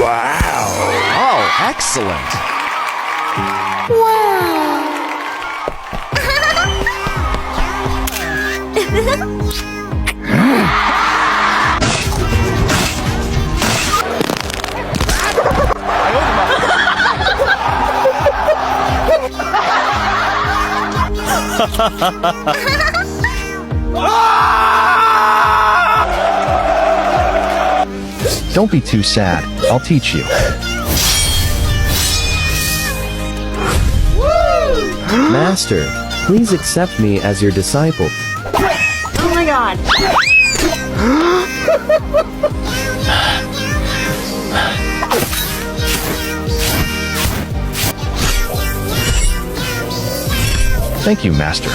Wow! Oh, excellent! Don't be too sad. I'll teach you. Master, please accept me as your disciple. Oh my god. Thank you, Master.